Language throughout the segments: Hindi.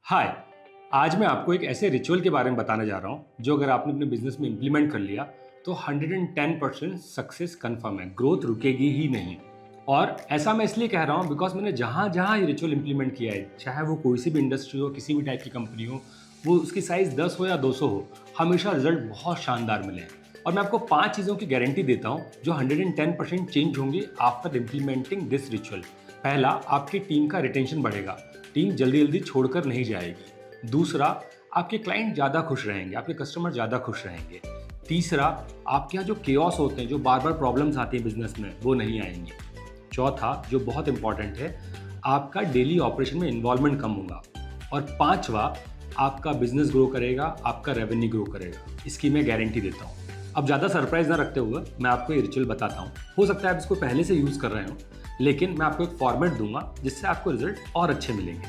हाय। आज मैं आपको एक ऐसे रिचुअल के बारे में बताने जा रहा हूँ जो अगर आपने अपने बिजनेस में इम्प्लीमेंट कर लिया तो 110% सक्सेस कंफर्म है, ग्रोथ रुकेगी ही नहीं। और ऐसा मैं इसलिए कह रहा हूँ बिकॉज मैंने जहाँ जहाँ ये रिचुअल इम्प्लीमेंट किया है, चाहे वो कोई सी भी इंडस्ट्री हो, किसी भी टाइप की कंपनी हो, वो उसकी साइज 10 हो या 200 हो, हमेशा रिजल्ट बहुत शानदार मिले हैं। और मैं आपको 5 चीज़ों की गारंटी देता हूँ जो 110% चेंज होंगी आफ्टर इम्प्लीमेंटिंग दिस रिचुअल। पहला, आपकी टीम का रिटेंशन बढ़ेगा, टीम जल्दी जल्दी छोड़कर नहीं जाएगी। दूसरा, आपके क्लाइंट ज़्यादा खुश रहेंगे, आपके कस्टमर ज़्यादा खुश रहेंगे। तीसरा, आपके यहाँ जो केओस होते हैं, जो बार बार प्रॉब्लम्स आती हैं बिजनेस में, वो नहीं आएंगी। चौथा, जो बहुत इंपॉर्टेंट है, आपका डेली ऑपरेशन में इन्वॉल्वमेंट कम होगा। और पांचवा, आपका बिजनेस ग्रो करेगा, आपका रेवेन्यू ग्रो करेगा। इसकी मैं गारंटी देता हूँ। अब ज़्यादा सरप्राइज ना रखते हुए मैं आपको ये रिचुअल बताता हूँ। हो सकता है आप इसको पहले से यूज़ कर रहे हो, लेकिन मैं आपको एक फॉर्मेट दूंगा जिससे आपको रिजल्ट और अच्छे मिलेंगे।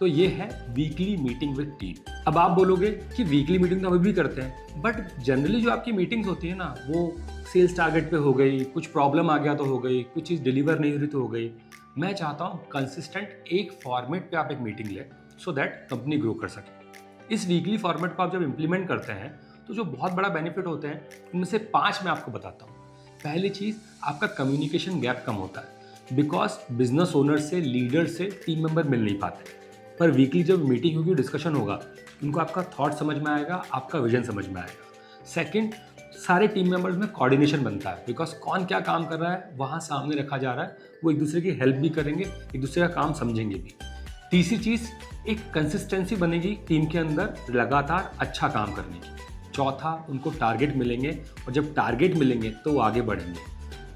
तो ये है वीकली मीटिंग विद टीम। अब आप बोलोगे कि वीकली मीटिंग तो अभी भी करते हैं, बट जनरली जो आपकी मीटिंग्स होती है ना, वो सेल्स टारगेट पे हो गई, कुछ प्रॉब्लम आ गया तो हो गई, कुछ चीज़ डिलीवर नहीं हुई तो हो गई। मैं चाहता हूँ कंसिस्टेंट एक फॉर्मेट पे आप एक मीटिंग लें सो दैट कंपनी ग्रो कर सके। इस वीकली फॉर्मेट को आप जब इम्प्लीमेंट करते हैं तो जो बहुत बड़ा बेनिफिट होते हैं उनमें से 5 मैं आपको बताता हूँ। पहली चीज़, आपका कम्युनिकेशन गैप कम होता है बिकॉज बिजनेस ओनर से, लीडर से टीम मेंबर मिल नहीं पाते। पर वीकली जब मीटिंग होगी, डिस्कशन होगा, उनको आपका थॉट समझ में आएगा, आपका विजन समझ में आएगा। सेकंड, सारे टीम मेंबर्स में कोऑर्डिनेशन बनता है बिकॉज कौन क्या काम कर रहा है वहाँ सामने रखा जा रहा है, वो एक दूसरे की हेल्प भी करेंगे, एक दूसरे का काम समझेंगे भी। तीसरी चीज़, एक कंसिस्टेंसी बनेगी टीम के अंदर लगातार अच्छा काम करने की। चौथा, उनको टारगेट मिलेंगे और जब टारगेट मिलेंगे तो वो आगे बढ़ेंगे।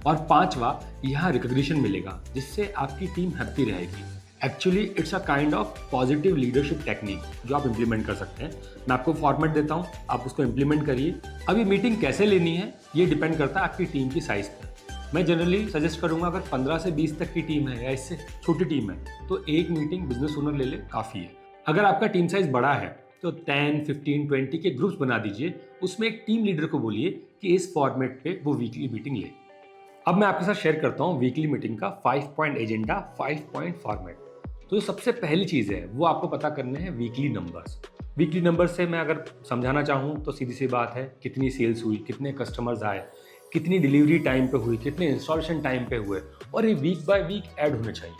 और पांचवा, यहाँ रिकग्निशन मिलेगा जिससे आपकी टीम हैप्पी रहेगी। Actually it's a kind of positive leadership technique जो आप इंप्लीमेंट कर सकते हैं। मैं आपको फॉर्मेट देता हूँ, आप उसको इंप्लीमेंट करिए। अभी मीटिंग कैसे लेनी है ये डिपेंड करता है आपकी टीम की साइज पर। मैं जनरली सजेस्ट करूंगा अगर 15 से 20 तक की टीम है या इससे छोटी टीम है तो एक मीटिंग बिजनेस ओनर ले ले, काफ़ी है। अगर आपका टीम साइज बड़ा है तो 10, 15, 20 के ग्रुप्स बना दीजिए, उसमें एक टीम लीडर को बोलिए कि इस फॉर्मेट पे वो वीकली मीटिंग ले। अब मैं आपके साथ शेयर करता हूँ वीकली मीटिंग का 5 पॉइंट एजेंडा, 5 पॉइंट फॉर्मेट। तो सबसे पहली चीज़ है वो आपको पता करने हैं वीकली नंबर्स। वीकली नंबर्स से मैं अगर समझाना चाहूँ तो सीधी सी बात है, कितनी सेल्स हुई, कितने कस्टमर्स आए, कितनी डिलीवरी टाइम पे हुई, कितने इंस्टॉलेशन टाइम पे हुए, और ये वीक बाय वीक ऐड होने चाहिए।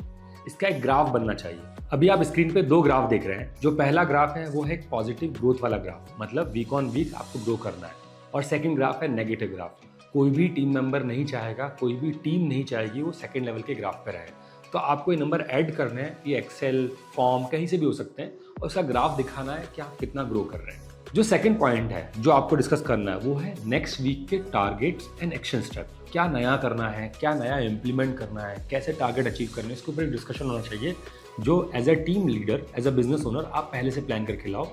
इसका एक ग्राफ बनना चाहिए। अभी आप स्क्रीन पे 2 ग्राफ देख रहे हैं। जो पहला ग्राफ है वो है एक पॉजिटिव ग्रोथ वाला ग्राफ, मतलब वीक ऑन वीक आपको ग्रो करना है। और सेकंड ग्राफ है नेगेटिव ग्राफ। कोई भी टीम मेंबर नहीं चाहेगा, कोई भी टीम नहीं चाहेगी वो सेकंड लेवल के ग्राफ पे रहे। तो आपको ये नंबर ऐड करने हैं, ये एक्सेल फॉर्म कहीं से भी हो सकते हैं, और उसका ग्राफ दिखाना है कि आप कितना ग्रो कर रहे हैं। जो सेकंड पॉइंट है जो आपको डिस्कस करना है वो है नेक्स्ट वीक के टारगेट्स एंड एक्शन स्टेप। क्या नया करना है, क्या नया इम्प्लीमेंट करना है, कैसे टारगेट अचीव करना है, इसके ऊपर एक डिस्कशन होना चाहिए जो as a team leader, as a business owner आप पहले से प्लान करके लाओ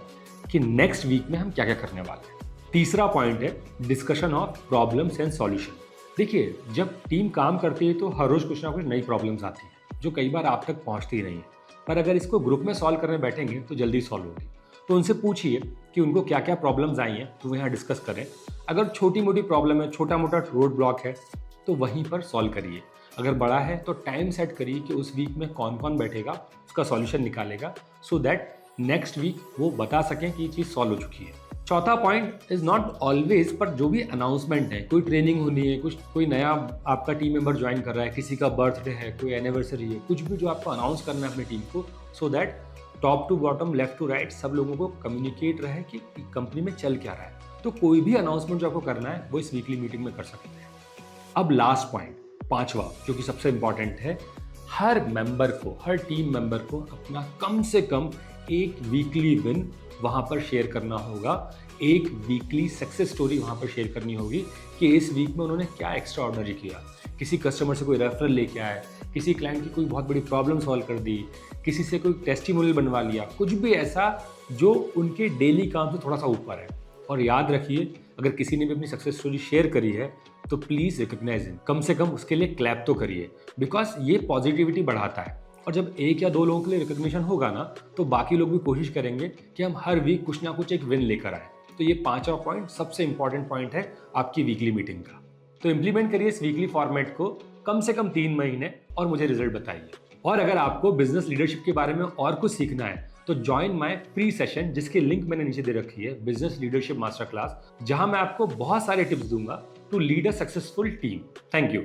कि नेक्स्ट वीक में हम क्या क्या करने वाले हैं। तीसरा पॉइंट है discussion of problems and solution. देखिए, जब टीम काम करती है तो हर रोज कुछ ना कुछ नई प्रॉब्लम्स आती है जो कई बार आप तक पहुंचती ही नहीं है, पर अगर इसको ग्रुप में सॉल्व करने बैठेंगे तो जल्दी सॉल्व होगी। तो उनसे पूछिए कि उनको क्या क्या प्रॉब्लम्स आई हैं तो वो यहाँ डिस्कस करें। अगर छोटी मोटी प्रॉब्लम है, छोटा मोटा रोड ब्लॉक है, तो वहीं पर सॉल्व करिए। अगर बड़ा है तो टाइम सेट करिए कि उस वीक में कौन कौन बैठेगा, उसका सॉल्यूशन निकालेगा, सो दैट नेक्स्ट वीक वो बता सकें कि ये चीज़ सॉल्व हो चुकी है। चौथा पॉइंट इज नॉट ऑलवेज, पर जो भी अनाउंसमेंट है, कोई ट्रेनिंग होनी है, कुछ कोई नया आपका टीम मेंबर ज्वाइन कर रहा है, किसी का बर्थडे है, कोई एनिवर्सरी है, कुछ भी जो आपको अनाउंस करना है अपनी टीम को, so that top to bottom, left to right सब लोगों को कम्युनिकेट रहे कि कंपनी में चल क्या रहा है। तो कोई भी अनाउंसमेंट जो आपको करना है वो इस वीकली मीटिंग में कर सकते हैं। अब लास्ट पॉइंट, पांचवा, जो कि सबसे इंपॉर्टेंट है, हर मेंबर को, हर टीम मेंबर को अपना कम से कम एक वीकली विन वहां पर शेयर करना होगा। एक वीकली सक्सेस स्टोरी वहां पर शेयर करनी होगी कि इस वीक में उन्होंने क्या एक्स्ट्रा ऑर्डिनरी किया। किसी कस्टमर से कोई रेफरल लेके आए, किसी क्लाइंट की कोई बहुत बड़ी प्रॉब्लम सॉल्व कर दी, किसी से कोई टेस्टिमोनियल बनवा लिया, कुछ भी ऐसा जो उनके डेली काम से थोड़ा सा ऊपर है। और याद रखिए, अगर किसी ने भी अपनी सक्सेस स्टोरी शेयर करी है तो प्लीज़ रिकग्नाइज हिम, कम से कम उसके लिए क्लैप तो करिए, बिकॉज ये पॉजिटिविटी बढ़ाता है। और जब एक या 2 लोगों के लिए रिकग्निशन होगा ना, तो बाकी लोग भी कोशिश करेंगे कि हम हर वीक कुछ ना कुछ एक विन लेकर आए। तो ये 5वां पॉइंट सबसे इंपॉर्टेंट पॉइंट है आपकी वीकली मीटिंग का। तो इंप्लीमेंट करिए इस वीकली फॉर्मेट को कम से कम 3 महीने और मुझे रिजल्ट बताइए। और अगर आपको बिजनेस लीडरशिप के बारे में और कुछ सीखना है तो ज्वाइन माय फ्री सेशन, जिसकी लिंक मैंने नीचे दे रखी है, बिजनेस लीडरशिप मास्टर क्लास, जहां मैं आपको बहुत सारे टिप्स दूंगा to lead a successful team. Thank you.